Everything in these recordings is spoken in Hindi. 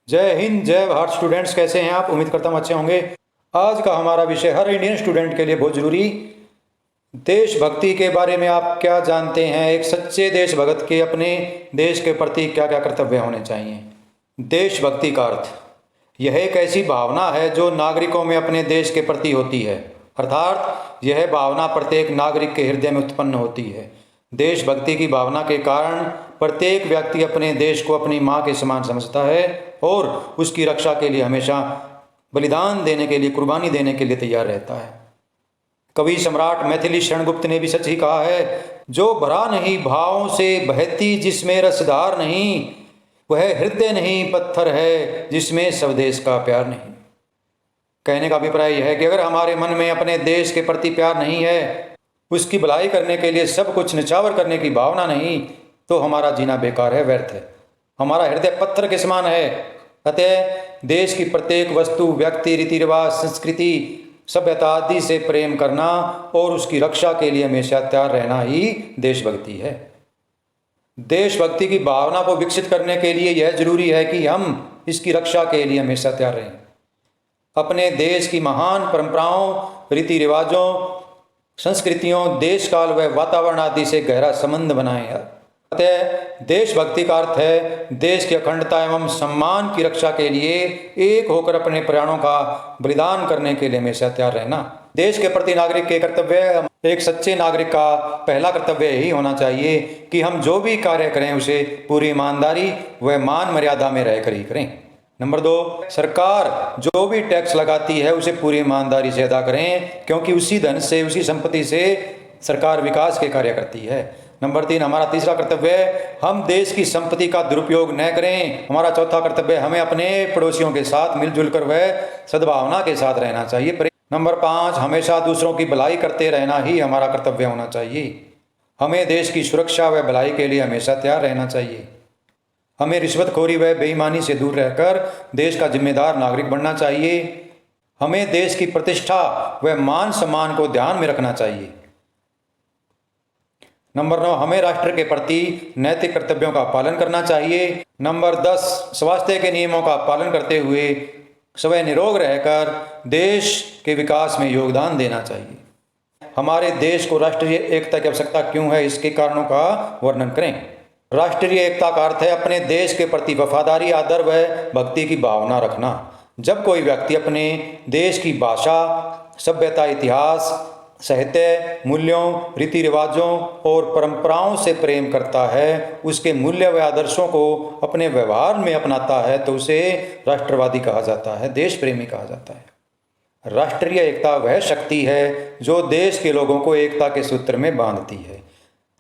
जय हिंद, जय भारत। स्टूडेंट्स कैसे हैं आप? उम्मीद करता हूँ अच्छे होंगे। आज का हमारा विषय हर इंडियन स्टूडेंट के लिए बहुत ज़रूरी, देशभक्ति के बारे में आप क्या जानते हैं? एक सच्चे देशभक्त के अपने देश के प्रति क्या क्या कर्तव्य होने चाहिए। देशभक्ति का अर्थ यह एक ऐसी भावना है जो नागरिकों में अपने देश के प्रति होती है, अर्थात यह भावना प्रत्येक नागरिक के हृदय में उत्पन्न होती है। देशभक्ति की भावना के कारण प्रत्येक व्यक्ति अपने देश को अपनी माँ के समान समझता है और उसकी रक्षा के लिए हमेशा बलिदान देने के लिए, कुर्बानी देने के लिए तैयार रहता है। कवि सम्राट मैथिली शरण गुप्त ने भी सच ही कहा है, जो भरा नहीं भावों से बहती जिसमें रसधार नहीं, वह हृदय नहीं पत्थर है जिसमें स्वदेश का प्यार नहीं। कहने का अभिप्राय यह है कि अगर हमारे मन में अपने देश के प्रति प्यार नहीं है, उसकी भलाई करने के लिए सब कुछ निछावर करने की भावना नहीं, तो हमारा जीना बेकार है, व्यर्थ है। हमारा हृदय पत्थर के समान है। अतः देश की प्रत्येक वस्तु, व्यक्ति, रीति रिवाज, संस्कृति, सभ्यता आदि से प्रेम करना और उसकी रक्षा के लिए हमेशा तैयार रहना ही देशभक्ति है। देशभक्ति की भावना को विकसित करने के लिए यह जरूरी है कि हम इसकी रक्षा के लिए हमेशा तैयार रहें। अपने देश की महान परंपराओं, रीति रिवाजों, संस्कृतियों, देश काल व वातावरण आदि से गहरा संबंध बनाएं। अतः देशभक्ति का अर्थ है देश की अखंडता एवं सम्मान की रक्षा के लिए एक होकर अपने प्राणों का बलिदान करने के लिए हमेशा तैयार रहना। देश के प्रति नागरिक के कर्तव्य, एक सच्चे नागरिक का पहला कर्तव्य यही होना चाहिए कि हम जो भी कार्य करें उसे पूरी ईमानदारी व मान मर्यादा में रहकर ही करें। नंबर 2, सरकार जो भी टैक्स लगाती है उसे पूरी ईमानदारी से अदा करें, क्योंकि उसी धन से, उसी संपत्ति से सरकार विकास के कार्य करती है। नंबर 3, हमारा तीसरा कर्तव्य, हम देश की संपत्ति का दुरुपयोग न करें। हमारा चौथा कर्तव्य, हमें अपने पड़ोसियों के साथ मिलजुल कर व सद्भावना के साथ रहना चाहिए। नंबर 5, हमेशा दूसरों की भलाई करते रहना ही हमारा कर्तव्य होना चाहिए। हमें देश की सुरक्षा व भलाई के लिए हमेशा तैयार रहना चाहिए। हमें रिश्वतखोरी व बेईमानी से दूर रहकर देश का जिम्मेदार नागरिक बनना चाहिए। हमें देश की प्रतिष्ठा व मान सम्मान को ध्यान में रखना चाहिए। नंबर 9, हमें राष्ट्र के प्रति नैतिक कर्तव्यों का पालन करना चाहिए। नंबर 10, स्वास्थ्य के नियमों का पालन करते हुए स्वयं निरोग रहकर देश के विकास में योगदान देना चाहिए। हमारे देश को राष्ट्रीय एकता की आवश्यकता क्यों है, इसके कारणों का वर्णन करें। राष्ट्रीय एकता का अर्थ है अपने देश के प्रति वफादारी, आदर व भक्ति की भावना रखना। जब कोई व्यक्ति अपने देश की भाषा, सभ्यता, इतिहास, साहित्य, मूल्यों, रीति रिवाजों और परंपराओं से प्रेम करता है, उसके मूल्य व आदर्शों को अपने व्यवहार में अपनाता है, तो उसे राष्ट्रवादी कहा जाता है, देश प्रेमी कहा जाता है। राष्ट्रीय एकता वह शक्ति है जो देश के लोगों को एकता के सूत्र में बांधती है।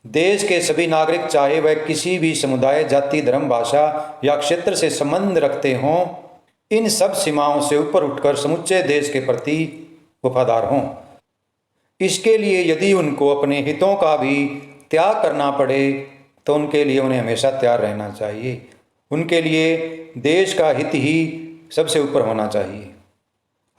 देश के सभी नागरिक, चाहे वह किसी भी समुदाय, जाति, धर्म, भाषा या क्षेत्र से संबंध रखते हों, इन सब सीमाओं से ऊपर उठकर समुच्चे देश के प्रति वफादार हों। इसके लिए यदि उनको अपने हितों का भी त्याग करना पड़े तो उनके लिए उन्हें हमेशा तैयार रहना चाहिए। उनके लिए देश का हित ही सबसे ऊपर होना चाहिए।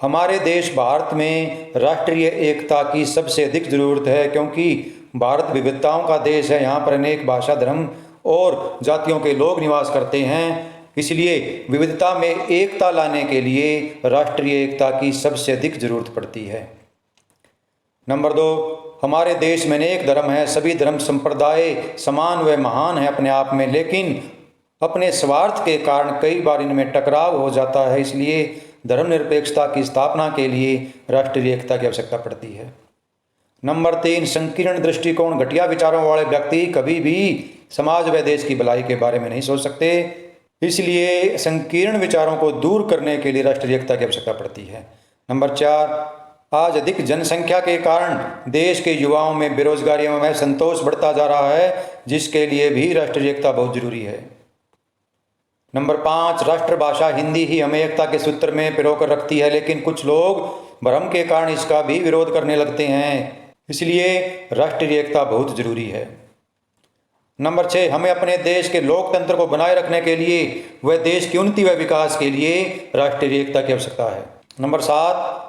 हमारे देश भारत में राष्ट्रीय एकता की सबसे अधिक ज़रूरत है, क्योंकि भारत विविधताओं का देश है। यहाँ पर अनेक भाषा, धर्म और जातियों के लोग निवास करते हैं। इसलिए विविधता में एकता लाने के लिए राष्ट्रीय एकता की सबसे अधिक ज़रूरत पड़ती है। नंबर 2, हमारे देश में अनेक धर्म हैं। सभी धर्म संप्रदाय समान व महान हैं अपने आप में, लेकिन अपने स्वार्थ के कारण कई बार इनमें टकराव हो जाता है। इसलिए धर्मनिरपेक्षता की स्थापना के लिए राष्ट्रीय एकता की आवश्यकता पड़ती है। नंबर 3, संकीर्ण दृष्टिकोण, घटिया विचारों वाले व्यक्ति कभी भी समाज व देश की भलाई के बारे में नहीं सोच सकते। इसलिए संकीर्ण विचारों को दूर करने के लिए राष्ट्रीय एकता की आवश्यकता पड़ती है। नंबर 4, आज अधिक जनसंख्या के कारण देश के युवाओं में बेरोजगारी एवं असंतोष बढ़ता जा रहा है, जिसके लिए भी राष्ट्रीय एकता बहुत जरूरी है। नंबर 5, राष्ट्रभाषा हिंदी ही हमें एकता के सूत्र में पिरोकर रखती है, लेकिन कुछ लोग भ्रम के कारण इसका भी विरोध करने लगते हैं। इसलिए राष्ट्रीय एकता बहुत जरूरी है। नंबर 6, हमें अपने देश के लोकतंत्र को बनाए रखने के लिए व देश की उन्नति व विकास के लिए राष्ट्रीय एकता की आवश्यकता है। नंबर 7,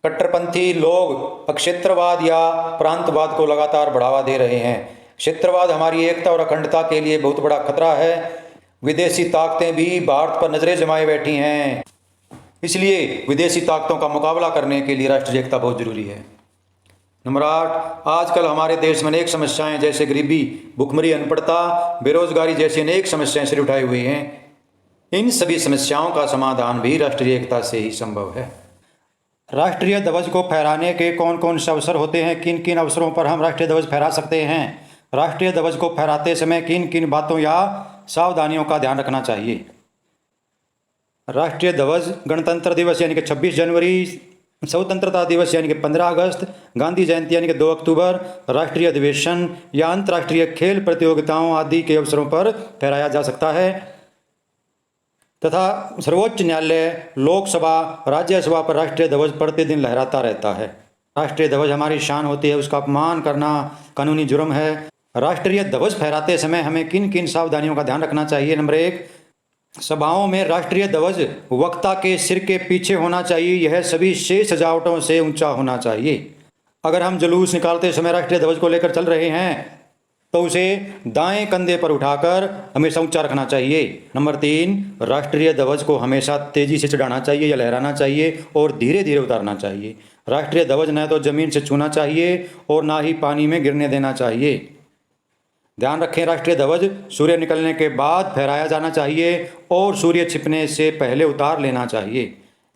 कट्टरपंथी लोग क्षेत्रवाद या प्रांतवाद को लगातार बढ़ावा दे रहे हैं। क्षेत्रवाद हमारी एकता और अखंडता के लिए बहुत बड़ा खतरा है। विदेशी ताकतें भी भारत पर नजरें जमाए बैठी हैं, इसलिए विदेशी ताकतों का मुकाबला करने के लिए राष्ट्रीय एकता बहुत जरूरी है। नंबर 8, आजकल हमारे देश में अनेक समस्याएं जैसे गरीबी, भुखमरी, अनपढ़ता, बेरोजगारी जैसी अनेक समस्याएं सिर उठाई हुई हैं। इन सभी समस्याओं का समाधान भी राष्ट्रीय एकता से ही संभव है। राष्ट्रीय ध्वज को फहराने के कौन कौन से अवसर होते हैं, किन किन अवसरों पर हम राष्ट्रीय ध्वज फहरा सकते हैं, राष्ट्रीय ध्वज को फहराते समय किन किन बातों या सावधानियों का ध्यान रखना चाहिए। राष्ट्रीय ध्वज गणतंत्र दिवस यानी कि 26 जनवरी, स्वतंत्रता दिवस यानी कि 15 अगस्त, गांधी जयंती यानी कि 2 अक्टूबर, राष्ट्रीय अधिवेशन या अंतर्राष्ट्रीय खेल प्रतियोगिताओं आदि के अवसरों पर फहराया जा सकता है तथा सर्वोच्च न्यायालय, लोकसभा, राज्यसभा पर राष्ट्रीय ध्वज प्रतिदिन लहराता रहता है। राष्ट्रीय ध्वज हमारी शान होती है, उसका अपमान करना कानूनी जुर्म है। राष्ट्रीय ध्वज फहराते समय हमें किन किन सावधानियों का ध्यान रखना चाहिए। नंबर 1, सभाओं में राष्ट्रीय ध्वज वक्ता के सिर के पीछे होना चाहिए। यह सभी शेष सजावटों से ऊंचा होना चाहिए। अगर हम जुलूस निकालते समय राष्ट्रीय ध्वज को लेकर चल रहे हैं तो उसे दाएं कंधे पर उठाकर हमेशा ऊंचा रखना चाहिए। नंबर 3, राष्ट्रीय ध्वज को हमेशा तेजी से चढ़ाना चाहिए या लहराना चाहिए और धीरे धीरे उतारना चाहिए। राष्ट्रीय ध्वज न तो जमीन से छूना चाहिए और ना ही पानी में गिरने देना चाहिए। ध्यान रखें, राष्ट्रीय ध्वज सूर्य निकलने के बाद फहराया जाना चाहिए और सूर्य छिपने से पहले उतार लेना चाहिए।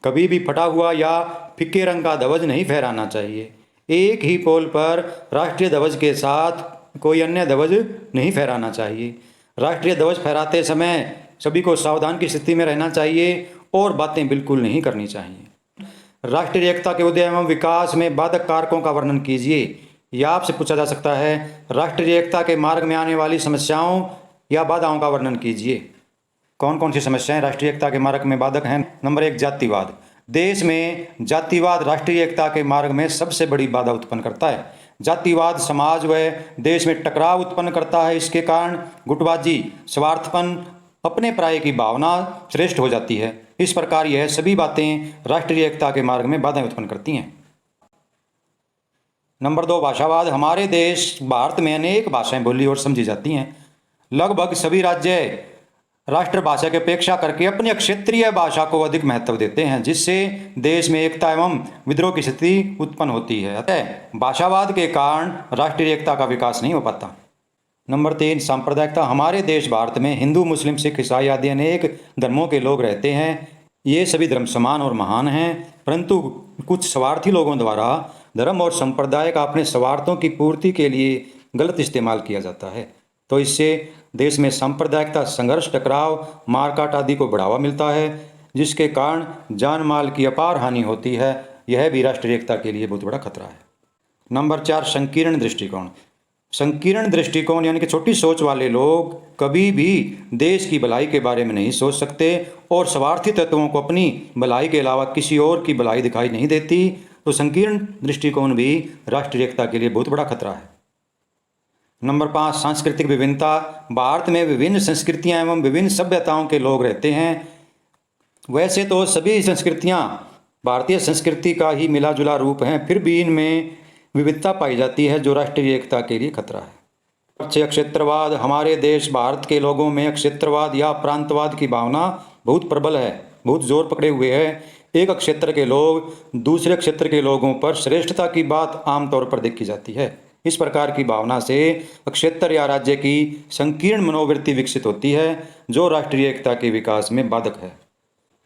कभी भी फटा हुआ या फीके रंग का ध्वज नहीं फहराना चाहिए। एक ही पोल पर राष्ट्रीय ध्वज के साथ कोई अन्य ध्वज नहीं फहराना चाहिए। राष्ट्रीय ध्वज फहराते समय सभी को सावधान की स्थिति में रहना चाहिए और बातें बिल्कुल नहीं करनी चाहिए। राष्ट्रीय एकता के उदय एवं विकास में बाधक कारकों का वर्णन कीजिए। यह आपसे पूछा जा सकता है। राष्ट्रीय एकता के मार्ग में आने वाली समस्याओं या बाधाओं का वर्णन कीजिए। कौन कौन सी समस्याएं राष्ट्रीय एकता के मार्ग में बाधक हैं। नंबर 1, जातिवाद। देश में जातिवाद राष्ट्रीय एकता के मार्ग में सबसे बड़ी बाधा उत्पन्न करता है। जातिवाद समाज व देश में टकराव उत्पन्न करता है। इसके कारण गुटबाजी, स्वार्थपन, अपने पराये की भावना श्रेष्ठ हो जाती है। इस प्रकार यह सभी बातें राष्ट्रीय एकता के मार्ग में बाधाएं उत्पन्न करती हैं। नंबर 2, भाषावाद। हमारे देश भारत में अनेक भाषाएं बोली और समझी जाती हैं। लगभग सभी राज्य राष्ट्रभाषा की अपेक्षा करके अपनी क्षेत्रीय भाषा को अधिक महत्व देते हैं, जिससे देश में एकता एवं विद्रोह की स्थिति उत्पन्न होती है। अतः भाषावाद के कारण राष्ट्रीय एकता का विकास नहीं हो पाता। नंबर 3, सांप्रदायिकता। हमारे देश भारत में हिंदू, मुस्लिम, सिख, ईसाई आदि अनेक धर्मों के लोग रहते हैं। ये सभी धर्म समान और महान हैं, परंतु कुछ स्वार्थी लोगों द्वारा धर्म और संप्रदाय का अपने स्वार्थों की पूर्ति के लिए गलत इस्तेमाल किया जाता है। तो इससे देश में सांप्रदायिकता, संघर्ष, टकराव, मारकाट आदि को बढ़ावा मिलता है, जिसके कारण जान माल की अपार हानि होती है। यह भी राष्ट्रीय एकता के लिए बहुत बड़ा खतरा है। नंबर 4, संकीर्ण दृष्टिकोण। संकीर्ण दृष्टिकोण यानी कि छोटी सोच वाले लोग कभी भी देश की भलाई के बारे में नहीं सोच सकते और स्वार्थी तत्वों को अपनी भलाई के अलावा किसी और की भलाई दिखाई नहीं देती। तो संकीर्ण दृष्टिकोण भी राष्ट्रीय एकता के लिए बहुत बड़ा खतरा है। नंबर 5, सांस्कृतिक विभिन्नता। भारत में विभिन्न संस्कृतियां एवं विभिन्न सभ्यताओं के लोग रहते हैं। वैसे तो सभी संस्कृतियां भारतीय संस्कृति का ही मिला जुला रूप हैं, फिर भी इनमें विविधता पाई जाती है, जो राष्ट्रीय एकता के लिए खतरा है। क्षेत्रवाद। हमारे देश भारत के लोगों में क्षेत्रवाद या प्रांतवाद की भावना बहुत प्रबल है, बहुत जोर पकड़े हुए है। एक क्षेत्र के लोग दूसरे क्षेत्र के लोगों पर श्रेष्ठता की बात आमतौर पर देखी जाती है। इस प्रकार की भावना से क्षेत्र या राज्य की संकीर्ण मनोवृत्ति विकसित होती है, जो राष्ट्रीय एकता के विकास में बाधक है।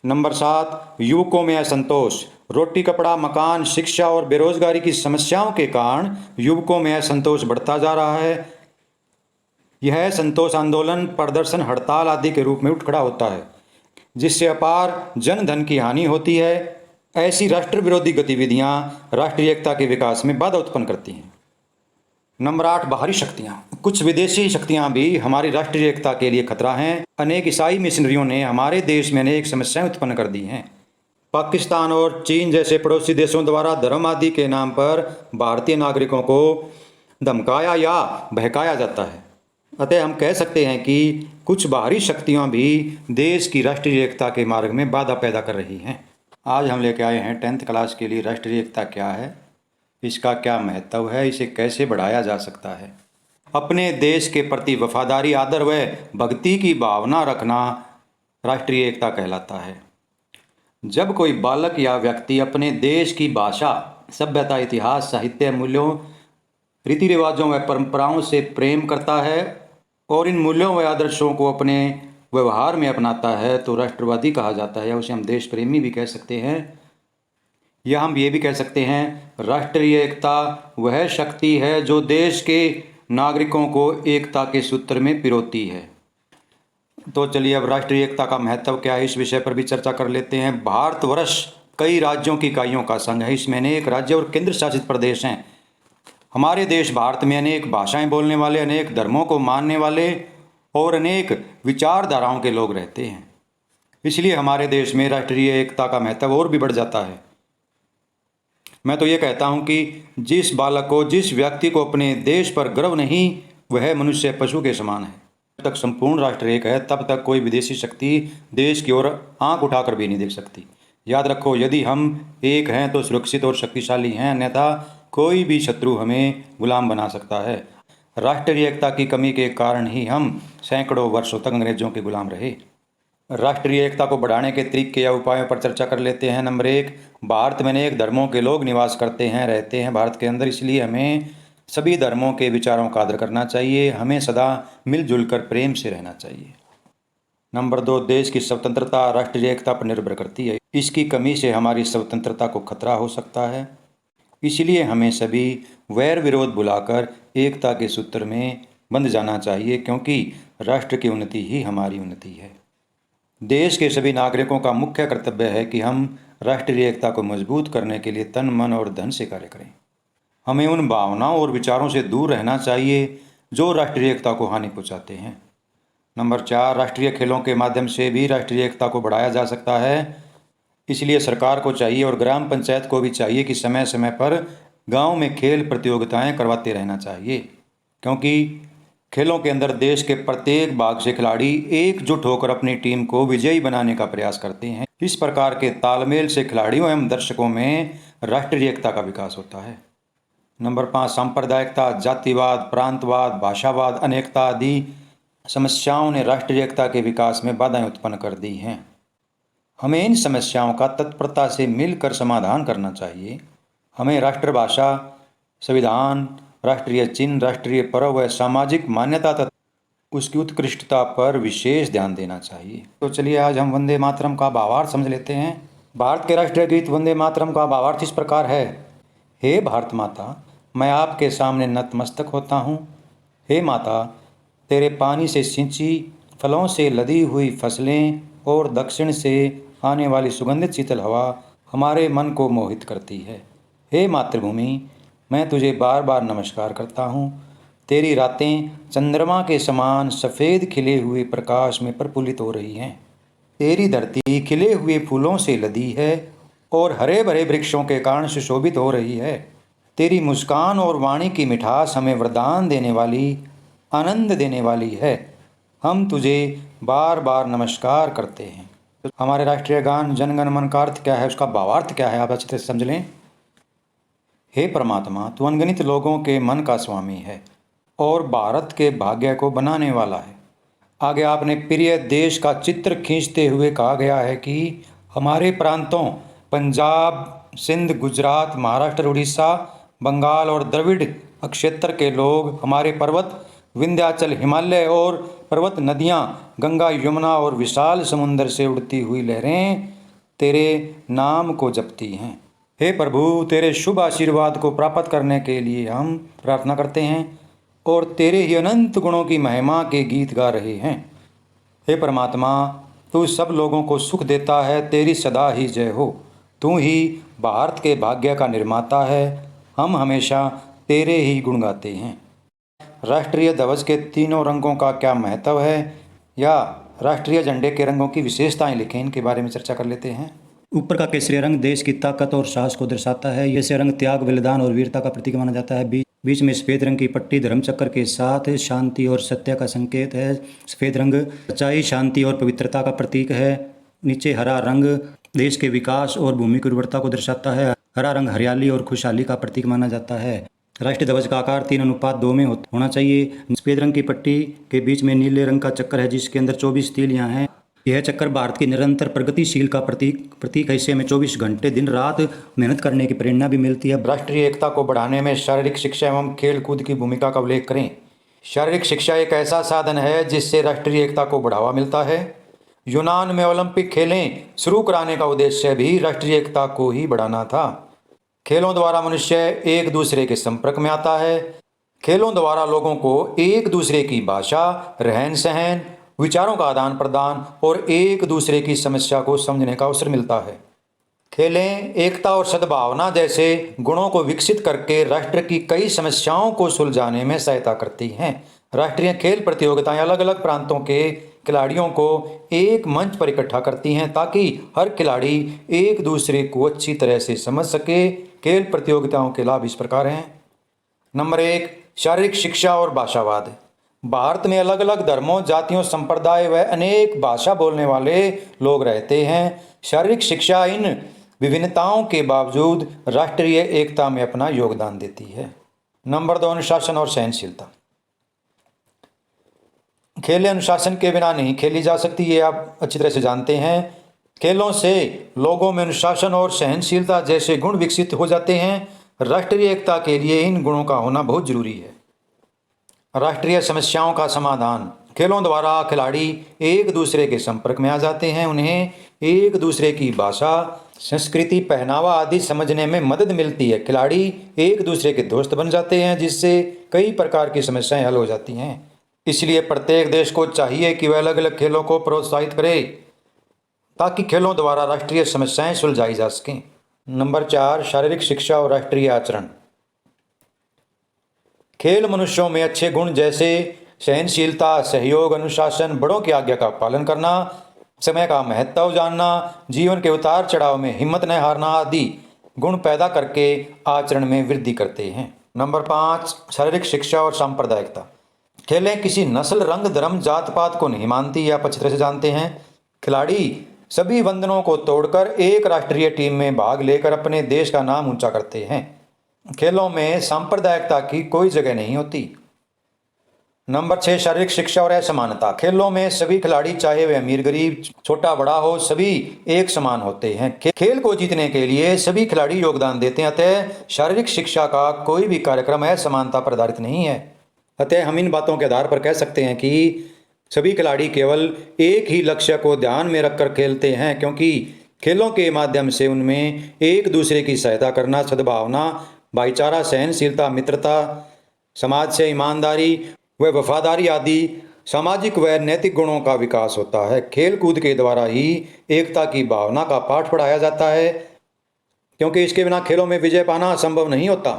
नंबर 7, युवकों में असंतोष। रोटी, कपड़ा, मकान, शिक्षा और बेरोजगारी की समस्याओं के कारण युवकों में असंतोष बढ़ता जा रहा है। यह संतोष आंदोलन, प्रदर्शन, हड़ताल आदि के रूप में उठ खड़ा होता है, जिससे अपार जन धन की हानि होती है। ऐसी राष्ट्र विरोधी गतिविधियां राष्ट्रीय एकता के विकास में बाधा उत्पन्न करती हैं। नंबर 8, बाहरी शक्तियां। कुछ विदेशी शक्तियां भी हमारी राष्ट्रीय एकता के लिए खतरा हैं। अनेक ईसाई मिशनरियों ने हमारे देश में अनेक समस्याएं उत्पन्न कर दी हैं। पाकिस्तान और चीन जैसे पड़ोसी देशों द्वारा धर्म आदि के नाम पर भारतीय नागरिकों को धमकाया या बहकाया जाता है। अतः हम कह सकते हैं कि कुछ बाहरी शक्तियां भी देश की राष्ट्रीय एकता के मार्ग में बाधा पैदा कर रही हैं। आज हम लेके आए हैं 10th क्लास के लिए राष्ट्रीय एकता क्या है, इसका क्या महत्व है, इसे कैसे बढ़ाया जा सकता है। अपने देश के प्रति वफादारी, आदर व भक्ति की भावना रखना राष्ट्रीय एकता कहलाता है। जब कोई बालक या व्यक्ति अपने देश की भाषा, सभ्यता, इतिहास, साहित्य, मूल्यों, रीति रिवाजों व परंपराओं से प्रेम करता है और इन मूल्यों व आदर्शों को अपने व्यवहार में अपनाता है तो राष्ट्रवादी कहा जाता है, या उसे हम देश प्रेमी भी कह सकते हैं, या हम ये भी कह सकते हैं राष्ट्रीय एकता वह शक्ति है जो देश के नागरिकों को एकता के सूत्र में पिरोती है। तो चलिए अब राष्ट्रीय एकता का महत्व क्या है, इस विषय पर भी चर्चा कर लेते हैं। भारतवर्ष कई राज्यों की इकाइयों का संघ है। इसमें अनेक राज्य और केंद्र शासित प्रदेश हैं। हमारे देश भारत में अनेक भाषाएं बोलने वाले, अनेक धर्मों को मानने वाले और अनेक विचारधाराओं के लोग रहते हैं। इसलिए हमारे देश में राष्ट्रीय एकता का महत्व और भी बढ़ जाता है। मैं तो ये कहता हूँ कि जिस बालक को, जिस व्यक्ति को अपने देश पर गर्व नहीं, वह मनुष्य पशु के समान है। जब तक संपूर्ण राष्ट्र एक है तब तक कोई विदेशी शक्ति देश की ओर आंख उठाकर भी नहीं देख सकती। याद रखो, यदि हम एक हैं तो सुरक्षित और शक्तिशाली हैं, अन्यथा कोई भी शत्रु हमें गुलाम बना सकता है। राष्ट्रीय एकता की कमी के कारण ही हम सैकड़ों वर्षों तक अंग्रेजों के गुलाम रहे। राष्ट्रीय एकता को बढ़ाने के तरीके या उपायों पर चर्चा कर लेते हैं। नंबर 1, भारत में अनेक धर्मों के लोग निवास करते हैं, रहते हैं भारत के अंदर, इसलिए हमें सभी धर्मों के विचारों का आदर करना चाहिए। हमें सदा मिलजुल कर प्रेम से रहना चाहिए। नंबर 2, देश की स्वतंत्रता राष्ट्रीय एकता पर निर्भर करती है। इसकी कमी से हमारी स्वतंत्रता को खतरा हो सकता है। इसलिए हमें सभी वैर विरोध भुलाकर एकता के सूत्र में बंध जाना चाहिए, क्योंकि राष्ट्र की उन्नति ही हमारी उन्नति है। देश के सभी नागरिकों का मुख्य कर्तव्य है कि हम राष्ट्रीय एकता को मजबूत करने के लिए तन, मन और धन से कार्य करें। हमें उन भावनाओं और विचारों से दूर रहना चाहिए जो राष्ट्रीय एकता को हानि पहुंचाते हैं। नंबर 4, राष्ट्रीय खेलों के माध्यम से भी राष्ट्रीय एकता को बढ़ाया जा सकता है। इसलिए सरकार को चाहिए और ग्राम पंचायत को भी चाहिए कि समय समय पर गांव में खेल प्रतियोगिताएं करवाते रहना चाहिए, क्योंकि खेलों के अंदर देश के प्रत्येक भाग से खिलाड़ी एकजुट होकर अपनी टीम को विजयी बनाने का प्रयास करते हैं। इस प्रकार के तालमेल से खिलाड़ियों एवं दर्शकों में राष्ट्रीय एकता का विकास होता है। नंबर 5, सांप्रदायिकता, जातिवाद, प्रांतवाद, भाषावाद, अनेकता आदि समस्याओं ने राष्ट्रीय एकता के विकास में बाधाएं उत्पन्न कर दी हैं। हमें इन समस्याओं का तत्परता से मिलकर समाधान करना चाहिए। हमें राष्ट्रभाषा, संविधान, राष्ट्रीय चिन्ह, राष्ट्रीय पर्व व सामाजिक मान्यता तथा उसकी उत्कृष्टता पर विशेष ध्यान देना चाहिए। तो चलिए आज हम वंदे मातरम का भावार्थ समझ लेते हैं। भारत के राष्ट्रीय गीत वंदे मातरम का भावार्थ इस प्रकार है। हे भारत माता, मैं आपके सामने नतमस्तक होता हूँ। हे माता, तेरे पानी से सिंची, फलों से लदी हुई फसलें और दक्षिण से आने वाली सुगंधित शीतल हवा हमारे मन को मोहित करती है। हे मातृभूमि, मैं तुझे बार बार नमस्कार करता हूँ। तेरी रातें चंद्रमा के समान सफ़ेद खिले हुए प्रकाश में प्रफुल्लित हो रही हैं। तेरी धरती खिले हुए फूलों से लदी है और हरे भरे वृक्षों के कारण सुशोभित हो रही है। तेरी मुस्कान और वाणी की मिठास हमें वरदान देने वाली, आनंद देने वाली है। हम तुझे बार बार नमस्कार करते हैं। तो हमारे राष्ट्रीय गान जन गण मन का अर्थ क्या है, उसका भावार्थ क्या है, आप अच्छे से समझ लें। हे परमात्मा, तू अनगिनत लोगों के मन का स्वामी है और भारत के भाग्य को बनाने वाला है। आगे आपने प्रिय देश का चित्र खींचते हुए कहा गया है कि हमारे प्रांतों पंजाब, सिंध, गुजरात, महाराष्ट्र, उड़ीसा, बंगाल और द्रविड़ क्षेत्र के लोग हमारे पर्वत विंध्याचल, हिमालय और पर्वत नदियाँ, गंगा, यमुना और विशाल समुद्र से उड़ती हुई लहरें तेरे नाम को जपती हैं। हे प्रभु, तेरे शुभ आशीर्वाद को प्राप्त करने के लिए हम प्रार्थना करते हैं और तेरे ही अनंत गुणों की महिमा के गीत गा रहे हैं। हे परमात्मा, तू सब लोगों को सुख देता है, तेरी सदा ही जय हो। तू ही भारत के भाग्य का निर्माता है, हम हमेशा तेरे ही गुण गाते हैं। राष्ट्रीय ध्वज के तीनों रंगों का क्या महत्व है, या राष्ट्रीय झंडे के रंगों की विशेषताएं लिखें, इनके बारे में चर्चा कर लेते हैं। ऊपर का केसरी रंग देश की ताकत और साहस को दर्शाता है। यह से रंग त्याग, बलिदान और वीरता का प्रतीक माना जाता है। बीच में सफ़ेद रंग की पट्टी धर्मचक्र के साथ शांति और सत्य का संकेत है। सफ़ेद रंग सच्चाई, शांति और पवित्रता का प्रतीक है। नीचे हरा रंग देश के विकास और भूमि की उर्वरता को दर्शाता है। हरा रंग हरियाली और खुशहाली का प्रतीक माना जाता है। राष्ट्रीय ध्वज का आकार 3:2 में होना चाहिए। सफेद रंग की पट्टी के बीच में नीले रंग का चक्कर है जिसके अंदर 24 तीलियां हैं। यह चक्कर भारत की निरंतर प्रगतिशील का प्रतीक है। इससे हमें 24 घंटे दिन रात मेहनत करने की प्रेरणा भी मिलती है। राष्ट्रीय एकता को बढ़ाने में शारीरिक शिक्षा एवं खेल कूद की भूमिका का उल्लेख करें। शारीरिक शिक्षा एक ऐसा साधन है जिससे राष्ट्रीय एकता को बढ़ावा मिलता है। यूनान में ओलंपिक खेलें शुरू कराने का उद्देश्य भी राष्ट्रीय एकता को ही बढ़ाना था। खेलों द्वारा मनुष्य एक दूसरे के संपर्क में आता है। खेलों द्वारा लोगों को एक दूसरे की भाषा, रहन सहन, विचारों का आदान प्रदान और एक दूसरे की समस्या को समझने का अवसर मिलता है। खेलें एकता और सद्भावना जैसे गुणों को विकसित करके राष्ट्र की कई समस्याओं को सुलझाने में सहायता करती हैं। राष्ट्रीय खेल प्रतियोगिताएं अलग अलग प्रांतों के खिलाड़ियों को एक मंच पर इकट्ठा करती हैं ताकि हर खिलाड़ी एक दूसरे को अच्छी तरह से समझ सके। खेल प्रतियोगिताओं के लाभ इस प्रकार हैं। नंबर 1, शारीरिक शिक्षा और भाषावाद। भारत में अलग अलग धर्मों, जातियों, संप्रदाय व अनेक भाषा बोलने वाले लोग रहते हैं। शारीरिक शिक्षा इन विभिन्नताओं के बावजूद राष्ट्रीय एकता में अपना योगदान देती है। नंबर 2, अनुशासन और सहनशीलता। खेलें अनुशासन के बिना नहीं खेली जा सकती, ये आप अच्छी तरह से जानते हैं। खेलों से लोगों में अनुशासन और सहनशीलता जैसे गुण विकसित हो जाते हैं। राष्ट्रीय एकता के लिए इन गुणों का होना बहुत जरूरी है। राष्ट्रीय समस्याओं का समाधान। खेलों द्वारा खिलाड़ी एक दूसरे के संपर्क में आ जाते हैं। उन्हें एक दूसरे की भाषा, संस्कृति, पहनावा आदि समझने में मदद मिलती है। खिलाड़ी एक दूसरे के दोस्त बन जाते हैं जिससे कई प्रकार की समस्याएं हल हो जाती हैं। इसलिए प्रत्येक देश को चाहिए कि वह अलग अलग खेलों को प्रोत्साहित करे ताकि खेलों द्वारा राष्ट्रीय समस्याएं सुलझाई जा सकें। नंबर 4, शारीरिक शिक्षा और राष्ट्रीय आचरण। खेल मनुष्यों में अच्छे गुण जैसे सहनशीलता, सहयोग, अनुशासन, बड़ों की आज्ञा का पालन करना, समय का महत्व जानना, जीवन के उतार चढ़ाव में हिम्मत न हारना आदि गुण पैदा करके आचरण में वृद्धि करते हैं। नंबर 5, शारीरिक शिक्षा और सांप्रदायिकता। खेलें किसी नस्ल, रंग, धर्म, जात पात को नहीं मानती, आप अच्छी तरह से जानते हैं। खिलाड़ी सभी बंधनों को तोड़कर एक राष्ट्रीय टीम में भाग लेकर अपने देश का नाम ऊंचा करते हैं। खेलों में सांप्रदायिकता की कोई जगह नहीं होती। नंबर 6, शारीरिक शिक्षा और असमानता। खेलों में सभी खिलाड़ी चाहे वे अमीर गरीब, छोटा बड़ा हो, सभी एक समान होते हैं। खेल को जीतने के लिए सभी खिलाड़ी योगदान देते हैं। अतः शारीरिक शिक्षा का कोई भी कार्यक्रम असमानता पर आधारित नहीं है। अतः हम इन बातों के आधार पर कह सकते हैं कि सभी खिलाड़ी केवल एक ही लक्ष्य को ध्यान में रखकर खेलते हैं, क्योंकि खेलों के माध्यम से उनमें एक दूसरे की सहायता करना, सद्भावना, भाईचारा, सहनशीलता, मित्रता, समाज से ईमानदारी व वफादारी आदि सामाजिक व नैतिक गुणों का विकास होता है। खेल कूद के द्वारा ही एकता की भावना का पाठ पढ़ाया जाता है, क्योंकि इसके बिना खेलों में विजय पाना संभव नहीं होता।